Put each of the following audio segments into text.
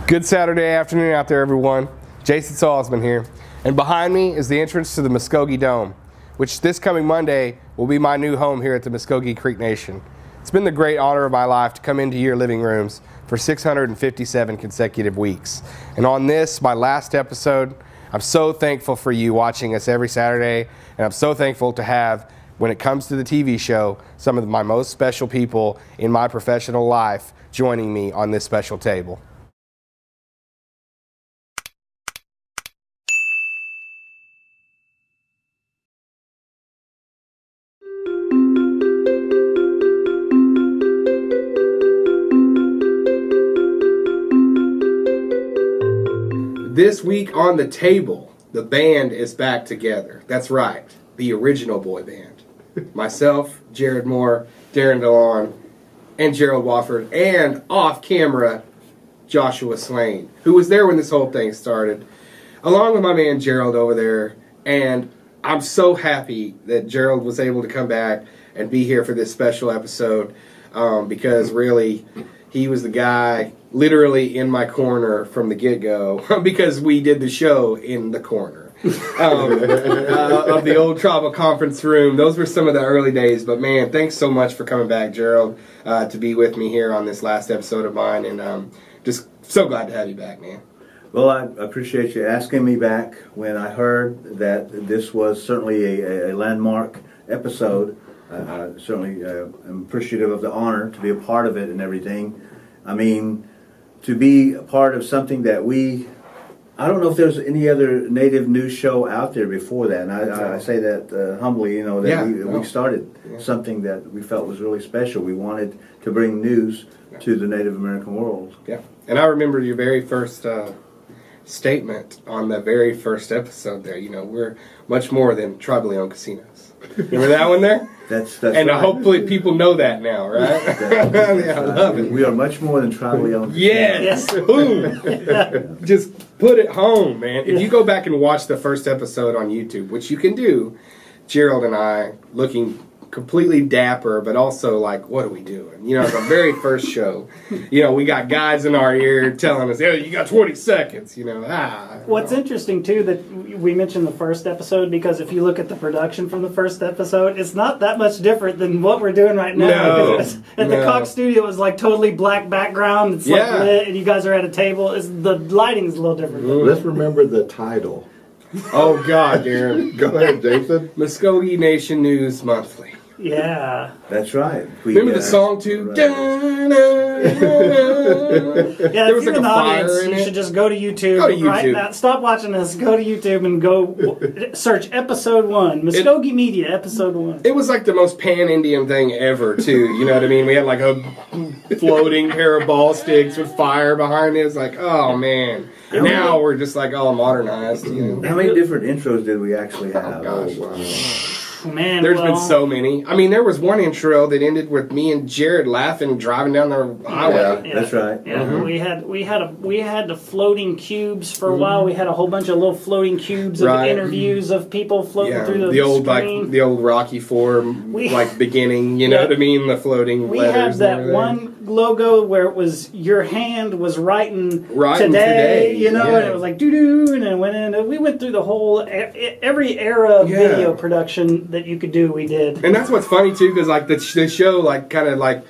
Good Saturday afternoon out there, everyone. Jason Salsman here. And behind me is the entrance to the Mvskoke Dome, which this coming Monday will be my new home here at the Mvskoke Creek Nation. It's been the great honor of my life to come into your living rooms for 657 consecutive weeks. And on this, my last episode, I'm so thankful for you watching us every Saturday, and I'm so thankful to have, when it comes to the TV show, some of my most special people in my professional life joining me on this special table. This week on the table, the band is back together. That's right, the original boy band. Myself, Jared Moore, Darren DeLon, and Gerald Wofford, and off camera, Joshua Slane, who was there when this whole thing started, along with my man Gerald over there. And I'm so happy that Gerald was able to come back and be here for this special episode, because really, he was the guy literally in my corner from the get-go, because we did the show in the corner of the old tribal conference room. Those were some of the early days. But man, thanks so much for coming back, Gerald, to be with me here on this last episode of mine. And just so glad to have you back, man. Well, I appreciate you asking me back. When I heard that this was certainly a landmark episode, I certainly am appreciative of the honor to be a part of it and everything. I mean, to be a part of something that I don't know if there's any other native news show out there before that, and I say that humbly, that we started something that we felt was really special. We wanted to bring news to the Native American world. Yeah, and I remember your very first statement on the very first episode there. You know, we're much more than tribally owned casinos. Remember that one there? That's and right. Hopefully people know that now, right? Yeah, I love it. We are much more than tribally owned. Yes. Boom. Just put it home, man. If you go back and watch the first episode on YouTube, which you can do, Gerald and I looking completely dapper, but also like, what are we doing? You know, the very first show, we got guys in our ear telling us, "Hey, you got 20 seconds." What's interesting too that we mentioned the first episode, because if you look at the production from the first episode, it's not that much different than what we're doing right now. No, at the Cox studio, it was like totally black background. It's like lit, and you guys are at a table. The lighting's a little different. Let's remember the title. Oh God, Darren. Go ahead, Jason. Mvskoke Nation News Monthly. Yeah. That's right. Remember the song too? Right. Yeah, if you're in the audience, you should just go to YouTube. Go to YouTube. Right now. Stop watching this. Go to YouTube and go search episode 1. Mvskoke Media, episode 1. It was like the most pan-Indian thing ever, too. You know what I mean? We had like a floating pair of ball sticks with fire behind it. It was like, oh, man. And now we're just like all modernized. How many different intros did we actually have? Oh, gosh. Wow. Man, There's been so many. I mean, there was one intro that ended with me and Jared laughing driving down the highway. Yeah, that's right. Yeah, we had the floating cubes for a while. We had a whole bunch of little floating cubes of interviews of people floating through the old screen. like the old Rocky Form beginning. You know what I mean? The floating. We letters have that one logo where it was your hand was writing today. And it was like doo doo, and it went in. We went through the whole every era of video production that you could do. We did, and that's what's funny too, because like the show, like kind of like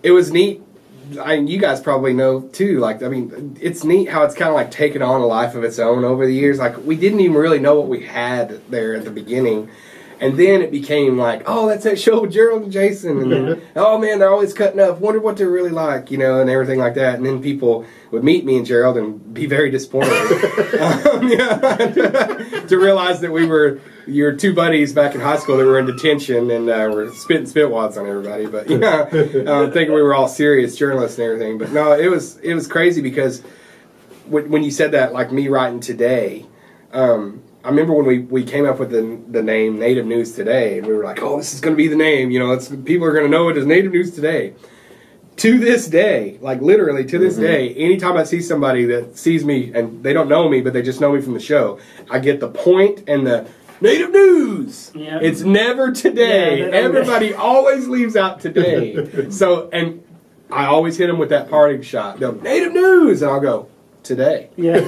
it was neat. You guys probably know too. Like, I mean, it's neat how it's kind of like taken on a life of its own over the years. Like, we didn't even really know what we had there at the beginning. And then it became like, oh, that's that show with Gerald and Jason. And then, oh, man, they're always cutting up. Wonder what they're really like, and everything like that. And then people would meet me and Gerald and be very disappointed to realize that we were your two buddies back in high school that were in detention and were spitting spitwads on everybody. But, thinking we were all serious journalists and everything. But, no, it was crazy because when you said that, like me writing today, I remember when we came up with the name Native News Today, and we were like, oh, this is going to be the name. People are going to know it as Native News Today. To this day, like literally to this day, anytime I see somebody that sees me, and they don't know me, but they just know me from the show, I get the point and the Native News. Yep. It's never today. Everybody always leaves out today. So, and I always hit them with that parting shot. They'll, Native News! And I'll go, today. Yeah.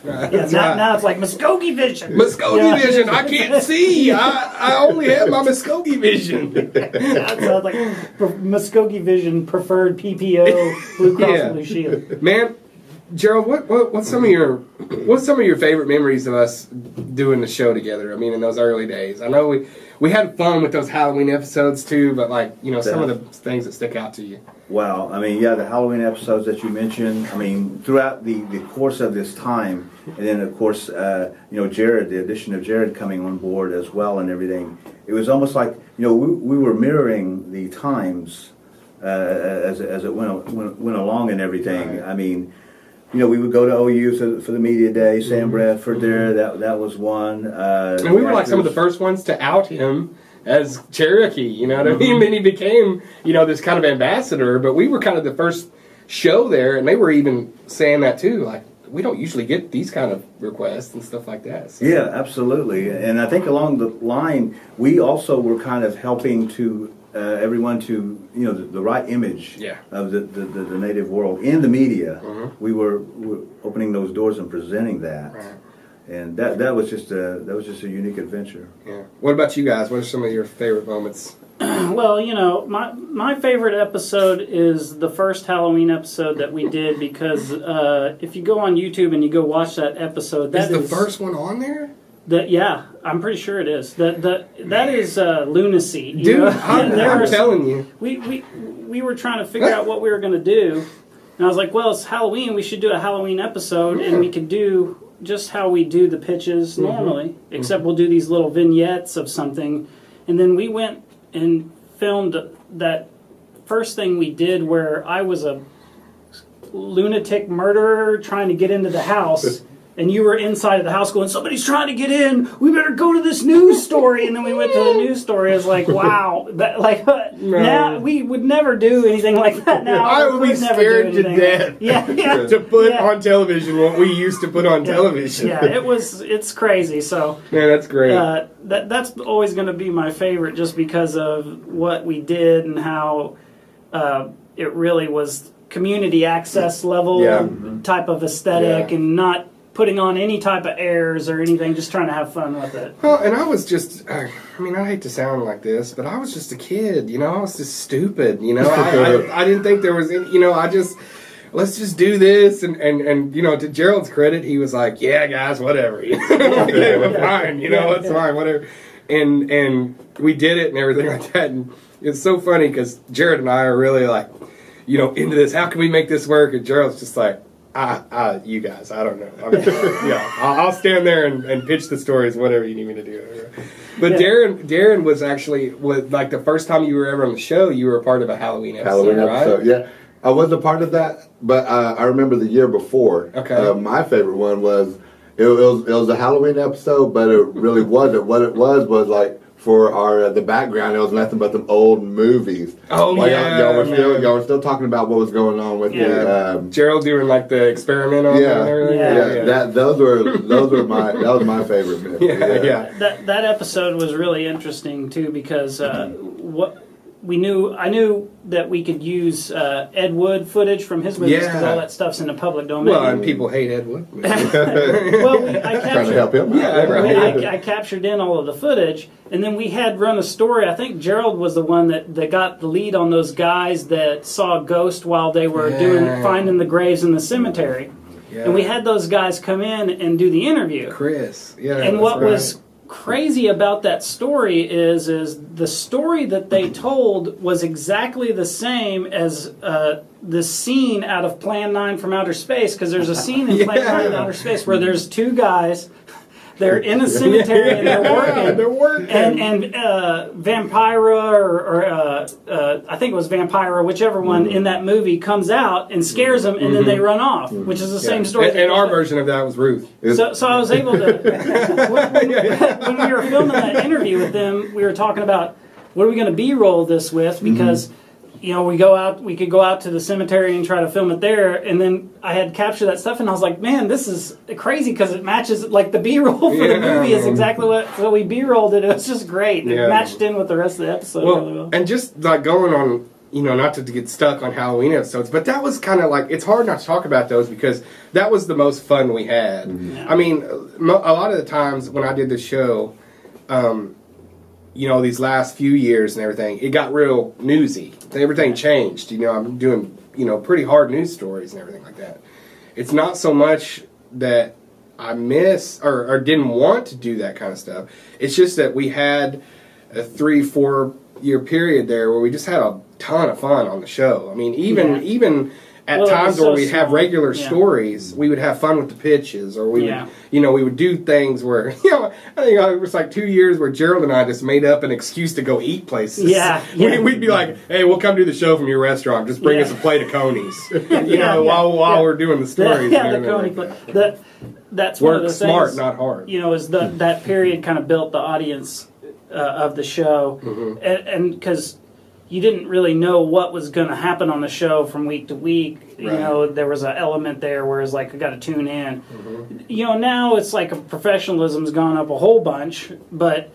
Now it's like Mvskoke Vision. Mvskoke Vision. I can't see. I only have my Mvskoke Vision. So like Mvskoke Vision preferred PPO Blue Cross Blue Shield. Man, Gerald, what's some of your favorite memories of us doing the show together? I mean, in those early days. I know we had fun with those Halloween episodes too, but some of the things that stick out to you. Well, I mean, the Halloween episodes that you mentioned, I mean, throughout the course of this time, and then, of course, Jared, the addition of Jared coming on board as well and everything, it was almost like, we were mirroring the times as it went along and everything. Right. I mean, we would go to OU for the media day, Sam Bradford there, that was one. And we were like some of the first ones to out him as Cherokee, you know what I mean? Then he became, this kind of ambassador, but we were kind of the first show there, and they were even saying that too, like, we don't usually get these kind of requests and stuff like that. So. Yeah, absolutely. And I think along the line, we also were kind of helping to everyone to, the right image of the native world in the media. Mm-hmm. We were opening those doors and presenting that. Right. And that was just a unique adventure. Yeah. What about you guys? What are some of your favorite moments? Well, my favorite episode is the first Halloween episode that we did because if you go on YouTube and you go watch that episode, is the first one on there? I'm pretty sure it is. That is lunacy, dude. I'm telling you, we were trying to figure out what we were going to do, and I was like, well, it's Halloween. We should do a Halloween episode, and we could do just how we do the pitches normally, except we'll do these little vignettes of something. And then we went and filmed that first thing we did where I was a lunatic murderer trying to get into the house. And you were inside of the house going, somebody's trying to get in. We better go to this news story. And then we went to the news story. I was like, wow. Now we would never do anything like that now. I would be scared to death to put on television what we used to put on television. Yeah, it's crazy. So man, that's great. That's always going to be my favorite just because of what we did and how it really was community access level type of aesthetic and not putting on any type of airs or anything, just trying to have fun with it. Well, and I was just, I hate to sound like this, but I was just a kid, I was just stupid, I didn't think there was, let's just do this, and to Gerald's credit, he was like, yeah, guys, whatever, we're fine, it's fine, whatever, and we did it and everything like that, and it's so funny, because Jared and I are really like, into this, how can we make this work, and Gerald's just like, you guys, I don't know. I'll stand there and pitch the stories, whatever you need me to do. But Darren was actually like the first time you were ever on the show. You were a part of a Halloween episode, right? Yeah. I wasn't a part of that, but I remember the year before. Okay. My favorite one was it was a Halloween episode, but it really wasn't. What it was like. For the background, it was nothing but them old movies. Oh y'all were still talking about what was going on with the Gerald doing like the experiment on and everything. That was my favorite bit. That episode was really interesting too because I knew that we could use Ed Wood footage from his movies because all that stuff's in the public domain. Well, and people hate Ed Wood. I captured, trying to help him. I captured in all of the footage, and then we had run a story. I think Gerald was the one that got the lead on those guys that saw a ghost while they were finding the graves in the cemetery. Yeah. And we had those guys come in and do the interview. Chris. And what was crazy about that story is the story that they told was exactly the same as the scene out of Plan 9 from Outer Space, because there's a scene in Plan 9 from Outer Space where there's two guys, they're in a cemetery and they're working. And Vampira or I think it was Vampira, whichever one in that movie comes out and scares them, and then they run off, which is the same story. And our version of that was Ruth. So I was able to when we were filming that interview with them, we were talking about what are we going to B-roll this with, because we could go out to the cemetery and try to film it there, and then I had captured that stuff, and I was like, man, this is crazy because it matches, like the B-roll for the movie is exactly so we B-rolled it. It was just great. It matched in with the rest of the episode really well. And just like going on not to get stuck on Halloween episodes, but that was kind of like, it's hard not to talk about those because that was the most fun we had. Yeah. I mean, a lot of the times when I did the show, these last few years and everything, it got real newsy. Everything changed. I'm doing, pretty hard news stories and everything like that. It's not so much that I miss or didn't want to do that kind of stuff. It's just that we had a 3-4 year period there where we just had a ton of fun on the show. I mean, even at times where we'd have regular stories, we would have fun with the pitches, or we would, we would do things where, I think it was like 2 years where Gerald and I just made up an excuse to go eat places. Yeah. We'd be like, hey, we'll come do the show from your restaurant. Just bring us a plate of Conies, while we're doing the stories. The Coney plate. That's one of the things. Smart, not hard. Is that period kind of built the audience of the show, and because you didn't really know what was going to happen on the show from week to week. Right. There was an element there where it's like, I got to tune in. Now it's like professionalism's gone up a whole bunch, but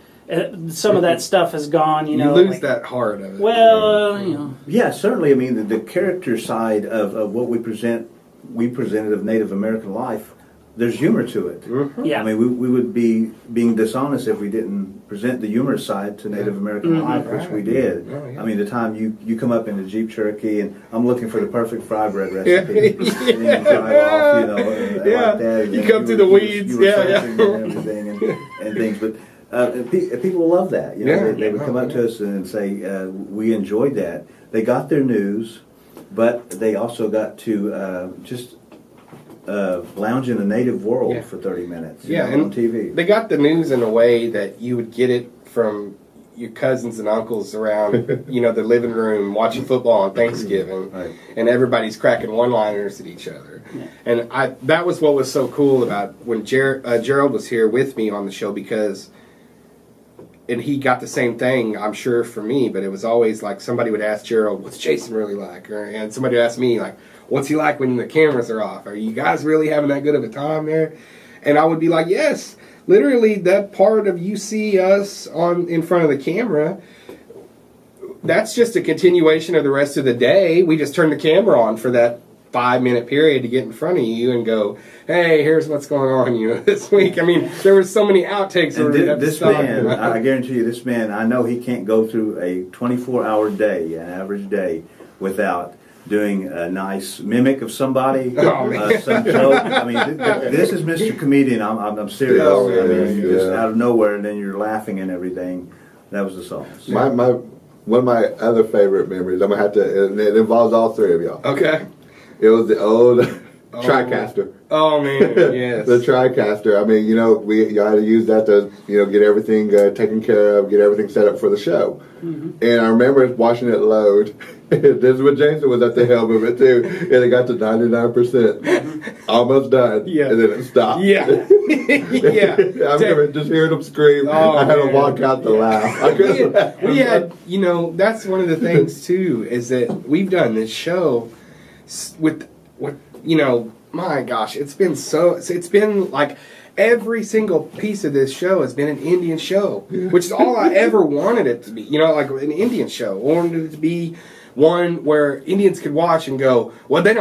some of that stuff has gone. You lose that heart of it. Well, Yeah, certainly. I mean, the character side of what we presented of Native American life. There's humor to it. Yeah. I mean, we would be being dishonest if we didn't present the humorous side to Native American life, which we did. Oh, yeah. I mean, the time you come up in the Jeep Cherokee and I'm looking for the perfect fry bread recipe, and then you drive off, like that. And you come through the weeds, and everything and things. But people love that. They would come up to us and say, we enjoyed that. They got their news, but they also got to just lounge in the native world for 30 minutes on TV. They got the news in a way that you would get it from your cousins and uncles around, the living room watching football on Thanksgiving, and everybody's cracking one-liners at each other. Yeah. And that was what was so cool about when Gerald was here with me on the show, because, and he got the same thing, I'm sure, for me, but it was always like somebody would ask Gerald, what's Jason really like? And somebody would ask me, like, what's he like when the cameras are off? Are you guys really having that good of a time there? And I would be like, yes. Literally, that part of you see us in front of the camera, that's just a continuation of the rest of the day. We just turn the camera on for that 5-minute period to get in front of you and go, hey, here's what's going on this week. I mean, there were so many outtakes. And this man, I guarantee you, this man, I know he can't go through a 24-hour day, an average day, without doing a nice mimic of somebody, some joke. I mean, this is Mr. Comedian. I'm serious. I mean, just out of nowhere, and then you're laughing and everything. That was the song. One of my other favorite memories, I'm going to have to, and it involves all three of y'all. Okay. It was the old TriCaster. Oh, man, yes. The TriCaster. I mean, y'all had to use that to, get everything taken care of, get everything set up for the show. And I remember watching it load. This is when Jason was at the helm of it, too. And it got to 99%. Almost done. Yeah. And then it stopped. Yeah. I remember just hearing him scream. I had to walk out to laugh. We had, that's one of the things, too, is that we've done this show with my gosh, it's been like every single piece of this show has been an Indian show, which is all I ever wanted it to be, like an Indian show. I wanted it to be one where Indians could watch and go, well, they're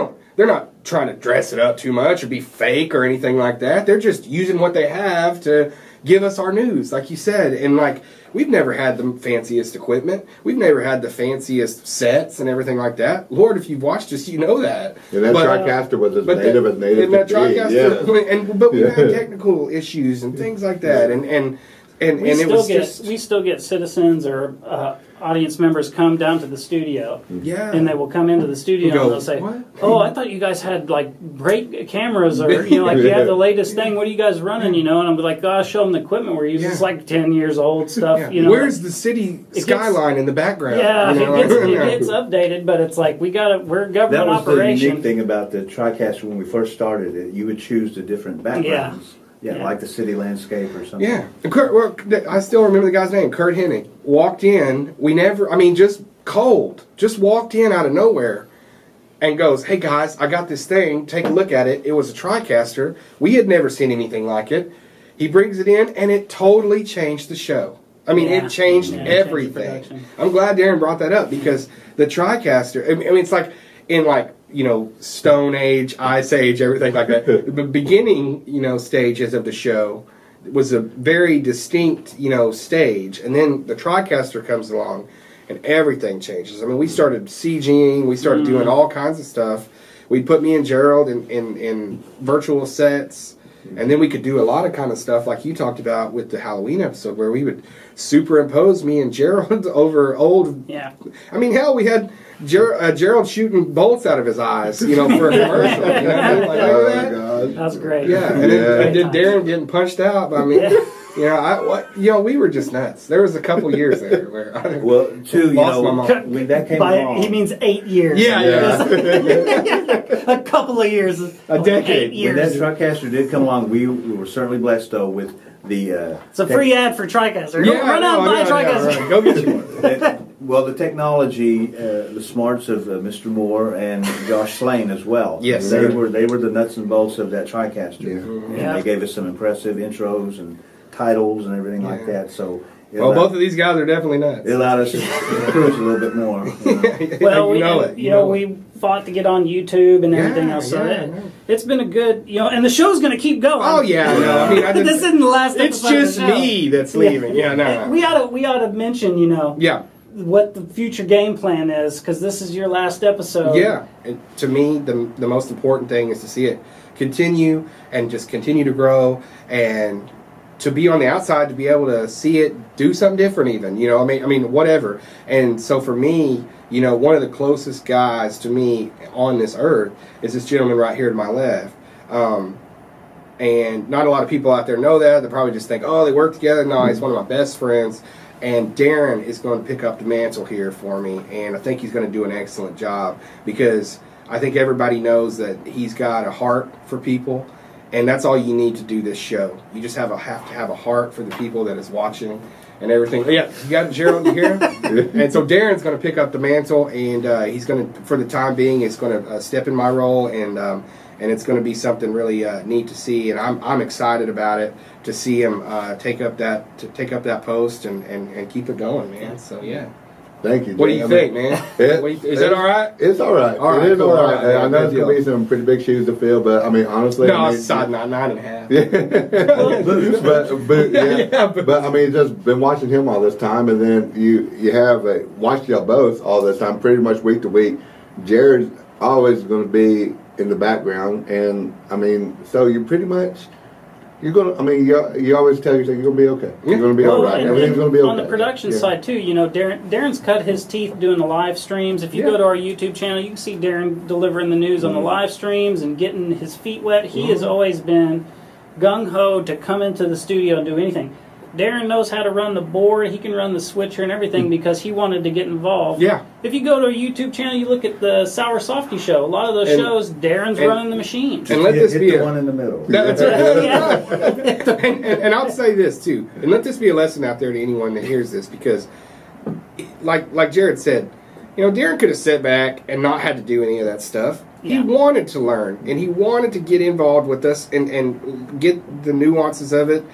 not trying to dress it up too much or be fake or anything like that. They're just using what they have to give us our news, like you said. And like, we've never had the fanciest equipment. We've never had the fanciest sets and everything like that. Lord, if you've watched us, you know that. And that TriCaster was as native as native and that TriCaster, but we had technical issues and things like that. And it was we still get citizens or audience members come down to the studio. Yeah. And they will come into the studio and they'll say, what? Oh, I thought you guys had like great cameras, or like you have the latest thing. What are you guys running? And I'm like, oh, I'll show them the equipment we're using. It's like 10 years old stuff. Where's the city skyline in the background? Yeah, it gets updated, but it's like we're government operation. That was the unique thing about the TriCaster when we first started it. You would choose the different backgrounds. Yeah, like the city landscape or something. Yeah. I still remember the guy's name, Kurt Hennig. Walked in, just cold. Just walked in out of nowhere and goes, hey guys, I got this thing. Take a look at it. It was a TriCaster. We had never seen anything like it. He brings it in, and it totally changed the show. I mean, it changed everything. I'm glad Darren brought that up because the TriCaster, I mean, it's like in Stone Age, Ice Age, everything like that. The beginning, stages of the show was a very distinct, stage. And then the TriCaster comes along and everything changes. I mean, we started CGing, we started doing all kinds of stuff. We'd put me and Gerald in virtual sets. And then we could do a lot of kind of stuff like you talked about with the Halloween episode where we would superimpose me and Gerald over old... Yeah. I mean, hell, we had Gerald shooting bolts out of his eyes, for a commercial. Oh, my God. That was great. Yeah, and then Darren getting punched out. I mean... we were just nuts. There was a couple years there where I lost my mind. When that came along, he means 8 years. Yeah. A couple of years. A decade. 8 years. When that TriCaster did come along, we were certainly blessed, though, with the... it's a free ad for TriCaster. Yeah, Run out and buy TriCaster. Right. Go get you one. Well, the technology, the smarts of Mr. Moore and Josh Slane as well. Yes, they sir. were the nuts and bolts of that TriCaster. Yeah. And they gave us some impressive intros and titles and everything like that. So both of these guys are definitely nuts. It allowed us to cruise a little bit more. Well, we we fought to get on YouTube and everything else. So it's been a good, and the show's going to keep going. Oh yeah, no, I mean, this isn't the last episode. It's just me that's leaving. Yeah, no. We ought to mention, what the future game plan is, because this is your last episode. Yeah, to me, the most important thing is to see it continue and just continue to grow and to be on the outside, to be able to see it do something different even, I mean, whatever. And so for me, one of the closest guys to me on this earth is this gentleman right here to my left. And not a lot of people out there know that. They probably just think, oh, they work together. No, he's one of my best friends. And Darren is going to pick up the mantle here for me. And I think he's going to do an excellent job because I think everybody knows that he's got a heart for people. And that's all you need to do this show. You just have to have a heart for the people that is watching and everything. Yeah, you got Gerald here. And so Darren's going to pick up the mantle, and he's going to, for the time being, he's going to step in my role, and it's going to be something really neat to see. And I'm excited about it to see him take up that post and keep it going, man. So yeah. Thank you. What do you think, man? Is that all right? It's all right. It is all right. I know it's going to be some pretty big shoes to fill, but I mean, honestly, no, it's 9.5. But I mean, just been watching him all this time, and then you have watched y'all both all this time, pretty much week to week. Jared's always going to be in the background, and I mean, so you pretty much. You're gonna. I mean, you always tell yourself you're gonna be okay. You're gonna be all right. Everything's gonna be okay. On the production side too, Darren's cut his teeth doing the live streams. If you go to our YouTube channel, you can see Darren delivering the news on the live streams and getting his feet wet. He has always been gung ho to come into the studio and do anything. Darren knows how to run the board. He can run the switcher and everything because he wanted to get involved. Yeah. If you go to our YouTube channel, you look at the Sour Softy show. A lot of those shows, Darren's running the machine. And let this be the one in the middle. That's right. And I'll say this too, and let this be a lesson out there to anyone that hears this, because, like Jared said, Darren could have sat back and not had to do any of that stuff. He wanted to learn, and he wanted to get involved with us and get the nuances of it.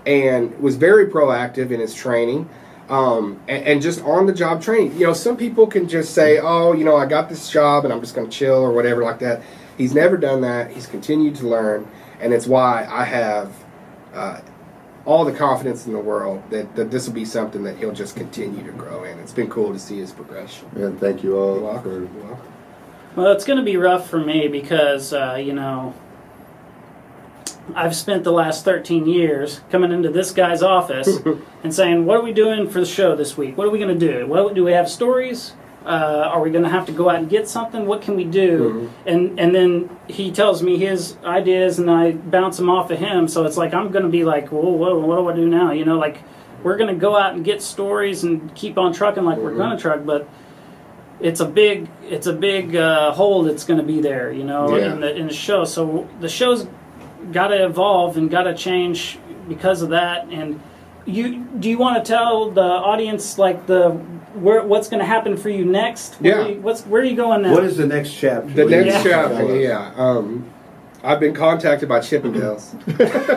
And was very proactive in his training, and just on-the-job training. Some people can just say, oh, I got this job and I'm just going to chill or whatever like that. He's never done that. He's continued to learn, and it's why I have all the confidence in the world that this will be something that he'll just continue to grow in. It's been cool to see his progression. And thank you all. Well, it's going to be rough for me because, I've spent the last 13 years coming into this guy's office and saying, what are we doing for the show this week? What are we going to do? Do we have stories? Are we going to have to go out and get something? What can we do? And then he tells me his ideas, and I bounce them off of him. So it's like I'm going to be like, whoa, what do I do now? We're going to go out and get stories and keep on trucking like we're going to truck, but it's a big hole that's going to be there, in the show. So the show's got to evolve and got to change because of that. And do you want to tell the audience what's going to happen for you next? Where are you going now? What is the next chapter? The next chapter, I've been contacted by Chippendales,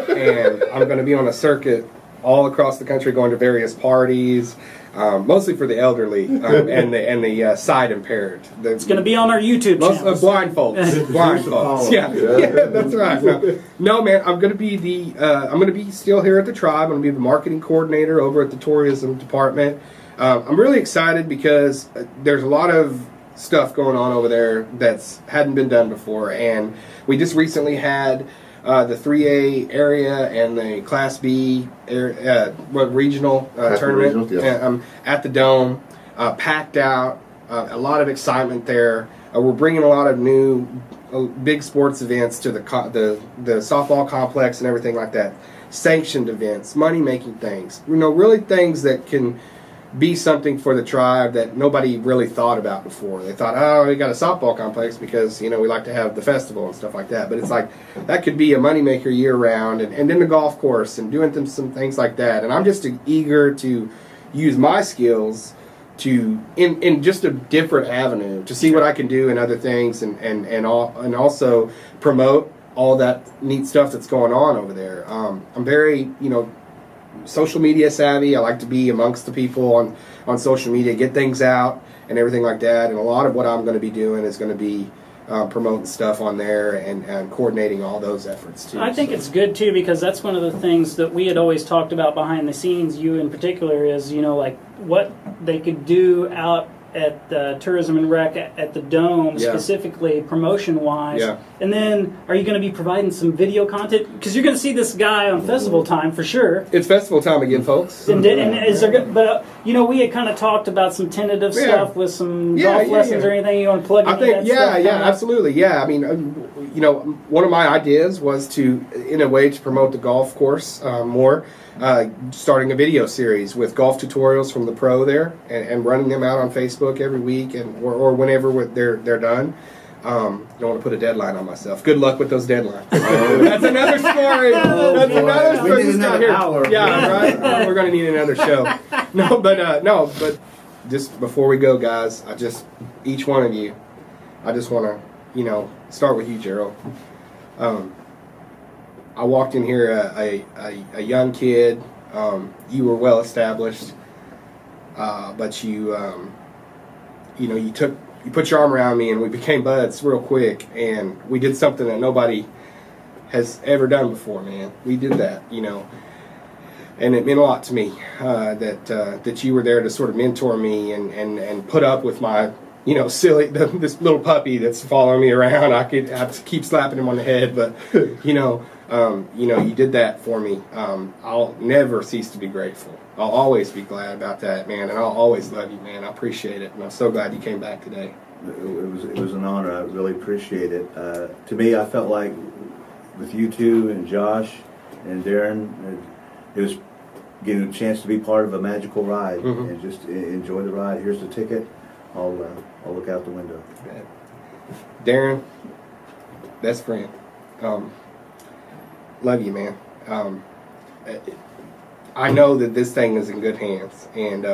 and I'm going to be on a circuit all across the country, going to various parties, mostly for the elderly and the sight impaired. It's going to be on our YouTube channel. Blind folks. Yeah, that's right. No, man, I'm going to be still here at the Tribe. I'm going to be the marketing coordinator over at the tourism department. I'm really excited because there's a lot of stuff going on over there that's hadn't been done before, and we just recently had the 3A area and the Class B regional tournament at the Dome, packed out, a lot of excitement there. We're bringing a lot of new big sports events to the softball complex and everything like that, sanctioned events, money-making things, really things that can be something for the Tribe that nobody really thought about before. They thought, oh, we got a softball complex because, we like to have the festival and stuff like that. But it's like, that could be a moneymaker year-round. And then the golf course and doing some things like that. And I'm just eager to use my skills in just a different avenue to see what I can do in other things and also promote all that neat stuff that's going on over there. I'm very, social media savvy. I like to be amongst the people on social media, get things out and everything like that. And a lot of what I'm going to be doing is going to be promoting stuff on there and coordinating all those efforts too. I think it's good too, because that's one of the things that we had always talked about behind the scenes, you in particular, is like what they could do out at the Tourism and Rec at the Dome, specifically promotion-wise. Yeah. And then, are you going to be providing some video content? Because you're going to see this guy on festival time for sure. It's festival time again, folks. And is there? But we had kind of talked about some tentative stuff with some golf lessons or anything you want to plug in. I think absolutely. Yeah, I mean, one of my ideas was to, in a way, to promote the golf course more. Starting a video series with golf tutorials from the pro there and running them out on Facebook every week or whenever they're done. Don't want to put a deadline on myself. Good luck with those deadlines. That's another story. That's another story. We need another hour. Yeah, right. We're going to need another show. But just before we go, guys, each one of you, I just want to, start with you, Gerald. I walked in here a young kid. You were well established, but you put your arm around me and we became buds real quick, and we did something that nobody has ever done before, man. We did that, and it meant a lot to me that you were there to sort of mentor me and put up with my silly this little puppy that's following me around. I have to keep slapping him on the head, but you did that for me. I'll never cease to be grateful. I'll always be glad about that, man, and I'll always love you, man. I appreciate it, and I'm so glad you came back today. It was an honor. I really appreciate it. To me, I felt like with you two and Josh and Darren, it was getting a chance to be part of a magical ride and just enjoy the ride. Here's the ticket. I'll look out the window. Darren, best friend. Love you, man. I know that this thing is in good hands, and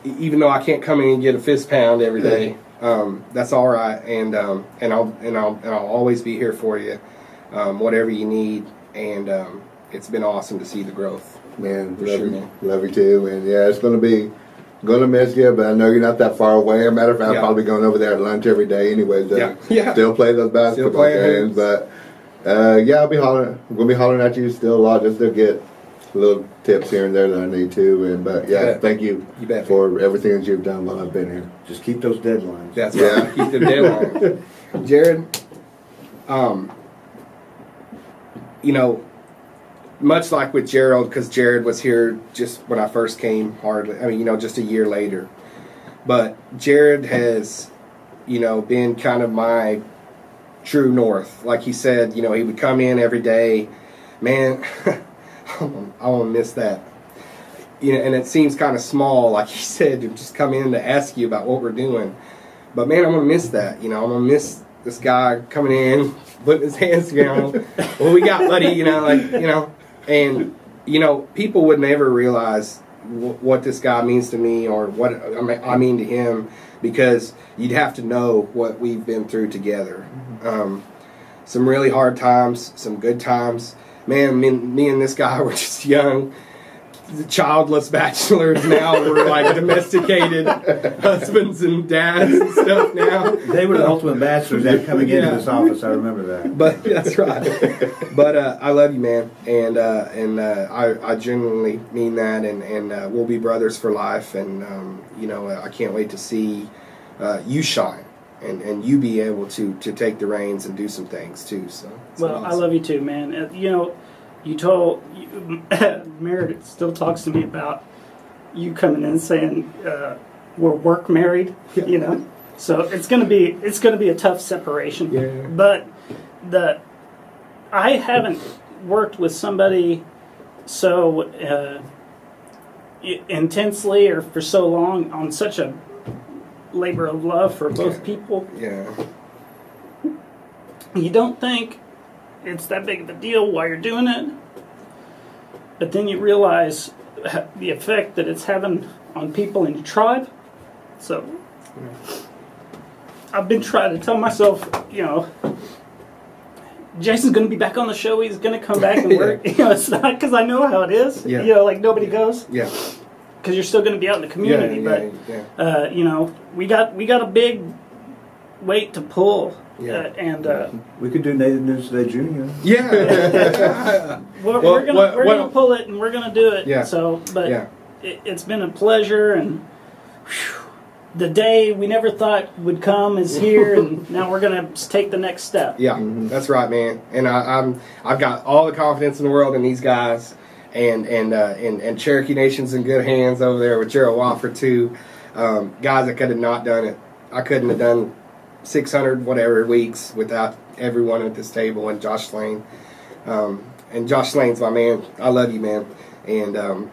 even though I can't come in and get a fist pound every day, that's all right, and I'll always be here for you, whatever you need, and it's been awesome to see the growth. Man, love you too, and it's gonna miss you, but I know you're not that far away. As a matter of fact, I'm probably going over there at lunch every day anyway. Still play those basketball games, but I'll be hollering. I'm gonna be hollering at you still a lot, just to get little tips here and there that I need to. Thank you for everything that you've done while I've been here. Just keep those deadlines. That's right. Keep the deadlines. Jared, much like with Gerald, because Jared was here just when I first came, just a year later. But Jared has, been kind of my true north. Like he said, he would come in every day. Man, I want to miss that. And it seems kind of small, like he said, to just come in to ask you about what we're doing. But man, I'm going to miss that. I'm going to miss this guy coming in, putting his hands down. What we got, buddy? And, people would never realize what this guy means to me or what I mean to him, because you'd have to know what we've been through together. Some really hard times, some good times. man, me and this guy were just young, childless bachelors. Now we're like domesticated husbands and dads and stuff now. They were the ultimate bachelors after coming into this office. I remember that. But that's right. But I love you, man, and I genuinely mean that, and we'll be brothers for life. And I can't wait to see you shine and you be able to take the reins and do some things too. So well, awesome. I love you too, man. Meredith still talks to me about you coming in saying we're work married, So it's gonna be a tough separation. Yeah. But I haven't worked with somebody so intensely or for so long on such a labor of love for both people. Yeah. You don't think it's that big of a deal while you're doing it, but then you realize the effect that it's having on people in your tribe. So I've been trying to tell myself, Jason's going to be back on the show. He's going to come back and work. It's not because I know how it is. Yeah. Like nobody goes. Yeah. Because you're still going to be out in the community. We got a big weight to pull. Yeah. We could do Native News Today Junior. Yeah. we're gonna pull it and we're gonna do it. Yeah. So, but it's been a pleasure, and the day we never thought would come is here, and now we're gonna take the next step. Yeah, That's right, man. And I've got all the confidence in the world in these guys, and Cherokee Nation's in good hands over there with Gerald Wofford too. Guys, I could have not done it. I couldn't have done 600 whatever weeks without everyone at this table, and Josh Lane. And Josh Lane's my man. I love you, man. And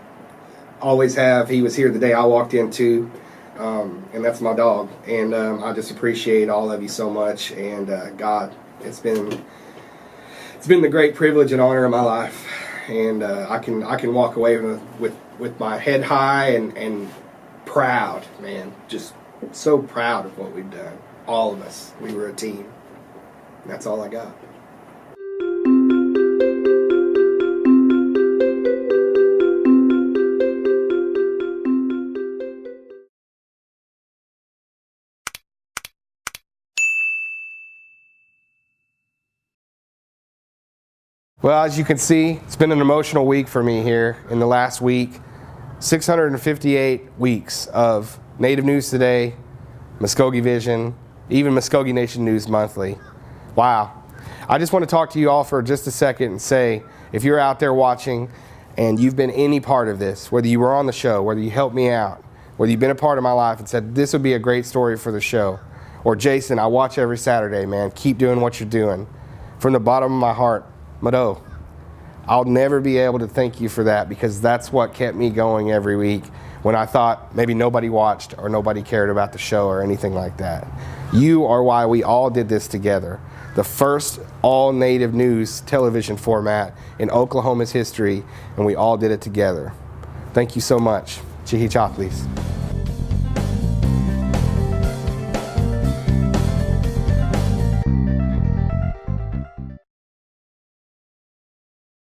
always have. He was here the day I walked in too. And that's my dog. And I just appreciate all of you so much. And God, it's been the great privilege and honor of my life. And I can walk away with my head high and proud, man. Just so proud of what we've done. All of us. We were a team. And that's all I got. Well, as you can see, it's been an emotional week for me here in the last week. 658 weeks of Native News Today, Mvskoke Vision, even Mvskoke Nation News Monthly. Wow. I just want to talk to you all for just a second and say, if you're out there watching and you've been any part of this, whether you were on the show, whether you helped me out, whether you've been a part of my life and said, this would be a great story for the show, or Jason, I watch every Saturday, man, keep doing what you're doing. From the bottom of my heart, Mado, I'll never be able to thank you for that, because that's what kept me going every week when I thought maybe nobody watched or nobody cared about the show or anything like that. You are why we all did this together. The first all-native news television format in Oklahoma's history, and we all did it together. Thank you so much. Chihi Chaplis.